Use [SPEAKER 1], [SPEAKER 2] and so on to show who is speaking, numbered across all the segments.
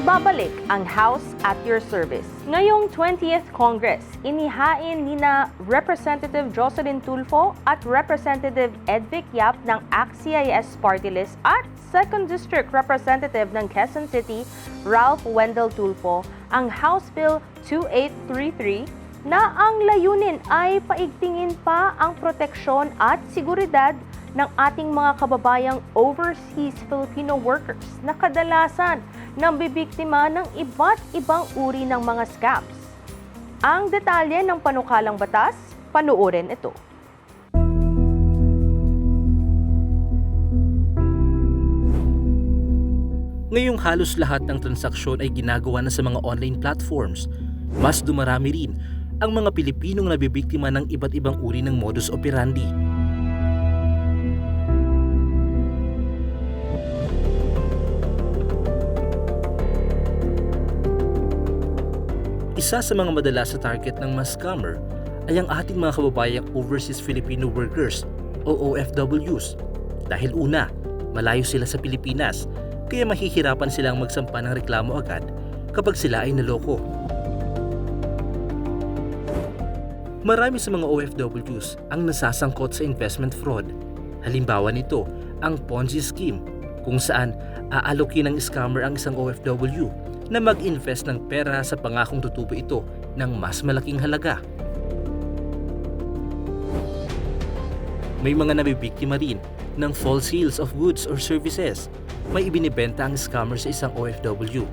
[SPEAKER 1] Nagbabalik ang House at your service. Ngayong 20th Congress, inihain nina Representative Jocelyn Tulfo at Representative Edvic Yap ng ACT-CIS Party List at 2nd District Representative ng Quezon City, Ralph Wendell Tulfo, ang House Bill 2833 na ang layunin ay paigtingin pa ang proteksyon at seguridad ng ating mga kababayang overseas Filipino workers na kadalasan nambibiktima ng iba't ibang uri ng mga scams. Ang detalye ng panukalang batas, panuorin ito.
[SPEAKER 2] Ngayong halos lahat ng transaksyon ay ginagawa na sa mga online platforms, mas dumarami rin ang mga Pilipinong nabibiktima ng iba't ibang uri ng modus operandi. Isa sa mga madalas sa target ng mga scammer ay ang ating mga kababayang overseas Filipino workers o OFWs. Dahil una, malayo sila sa Pilipinas, kaya mahihirapan silang magsampa ng reklamo agad kapag sila ay naloko. Marami sa mga OFWs ang nasasangkot sa investment fraud. Halimbawa nito, ang Ponzi scheme, kung saan aalokin ng scammer ang isang OFW na mag-invest ng pera sa pangakong tutubo ito ng mas malaking halaga. May mga nabibiktima rin ng false sales of goods or services. May ibinibenta ang scammer sa isang OFW.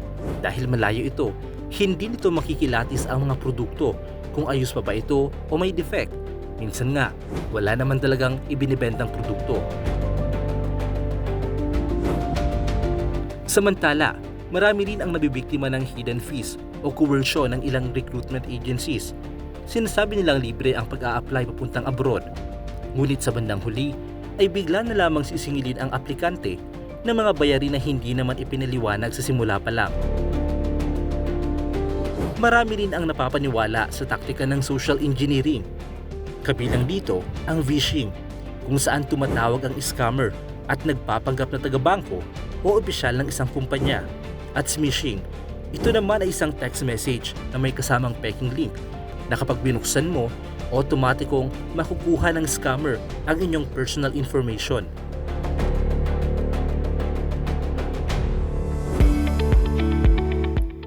[SPEAKER 2] Dahil malayo ito, hindi nito makikilatis ang mga produkto kung ayos pa ba ito o may defect. Minsan nga, wala naman talagang ibinibentang produkto. Samantala, marami rin ang nabibiktima ng hidden fees o coercion ng ilang recruitment agencies. Sinasabi nilang libre ang pag-a-apply papuntang abroad. Ngunit sa bandang huli, ay bigla na lamang sisingilin ang aplikante ng mga bayarin na hindi naman ipinaliwanag sa simula pa lang. Marami rin ang napapaniwala sa taktika ng social engineering. Kabilang dito ang phishing, kung saan tumatawag ang scammer at nagpapanggap na taga-bangko o opisyal ng isang kumpanya. At smishing, ito naman ay isang text message na may kasamang peking link na kapag binuksan mo, otomatikong makukuha ng scammer ang inyong personal information.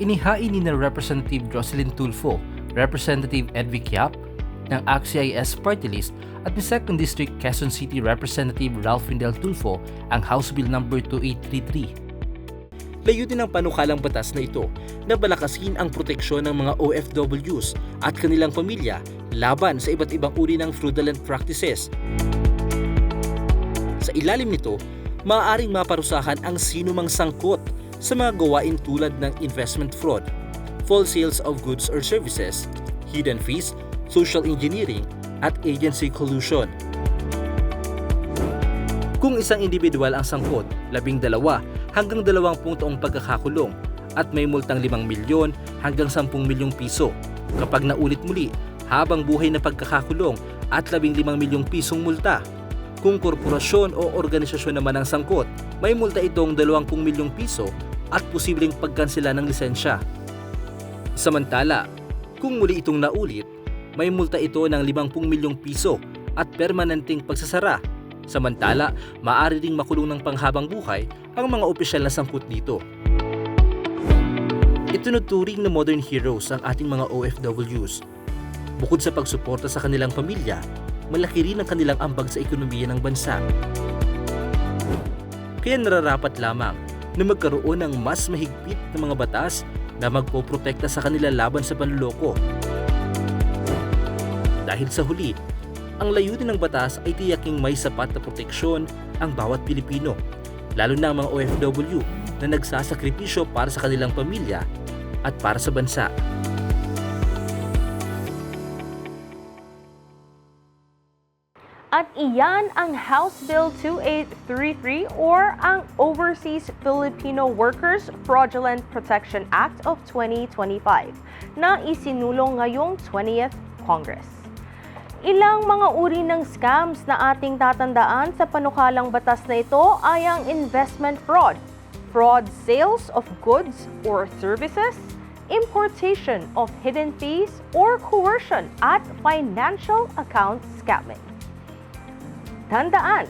[SPEAKER 2] Inihain ni na Representative Jocelyn Tulfo, Representative Edvic Yap ng ACT-CIS Party List at ni 2nd District Quezon City Representative Ralph Wendell Tulfo ang House Bill No. 2833. Layunin ng panukalang batas na ito na balakasin ang proteksyon ng mga OFWs at kanilang pamilya laban sa iba't ibang uri ng fraudulent practices. Sa ilalim nito, maaaring maparusahan ang sinumang sangkot sa mga gawain tulad ng investment fraud, false sales of goods or services, hidden fees, social engineering, at agency collusion. Kung isang individual ang sangkot, 12 hanggang 20 taong pagkakakulong at may multang 5 milyon hanggang 10 milyong piso. Kapag naulit muli, habang buhay na pagkakakulong at 15 milyong pisong multa. Kung korporasyon o organisasyon naman ang sangkot, may multa itong 20 milyong piso at posibleng pagkansela ng lisensya. Samantala, kung muli itong naulit, may multa ito ng 50 milyong piso at permanenteng pagsasara. Samantala, maaari ring makulong ng panghabang buhay ang mga opisyal na sangkot dito. Itinuturing na modern heroes ang ating mga OFWs. Bukod sa pagsuporta sa kanilang pamilya, malaki rin ang kanilang ambag sa ekonomiya ng bansa. Kaya nararapat lamang na magkaroon ng mas mahigpit na mga batas na magpoprotekta sa kanila laban sa panloloko. Dahil sa huli, ang layunin ng batas ay tiyaking may sapat na proteksyon ang bawat Pilipino, lalo na ang mga OFW na nagsasakripisyo para sa kanilang pamilya at para sa bansa.
[SPEAKER 1] At iyan ang House Bill 2833 or ang Overseas Filipino Workers Fraudulent Protection Act of 2025 na isinulong ngayong 20th Congress. Ilang mga uri ng scams na ating tatandaan sa panukalang batas na ito ay ang investment fraud, fraud sales of goods or services, importation of hidden fees, or coercion at financial account scamming. Tandaan,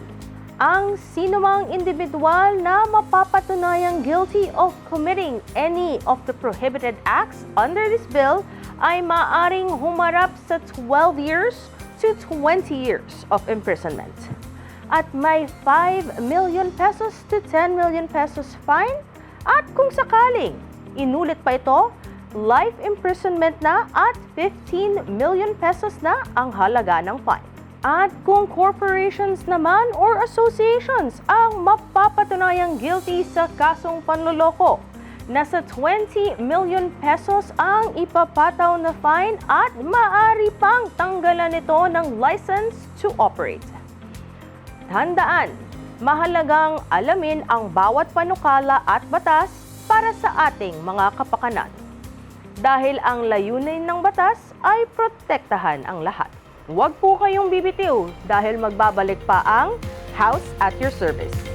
[SPEAKER 1] ang sinumang individual na mapapatunayang guilty of committing any of the prohibited acts under this bill ay maaring humarap sa 12 years to 20 years of imprisonment. At may 5 million pesos to 10 million pesos fine at kung sakaling inulit pa ito, life imprisonment na at 15 million pesos na ang halaga ng fine. At kung corporations naman or associations ang mapapatunayang guilty sa kasong panloloko, nasa 20 million pesos ang ipapataw na fine at maaari pang tanggalan ito ng license to operate. Tandaan, mahalagang alamin ang bawat panukala at batas para sa ating mga kapakanan. Dahil ang layunin ng batas ay protektahan ang lahat. Huwag po kayong bibitiw dahil magbabalik pa ang House at your service.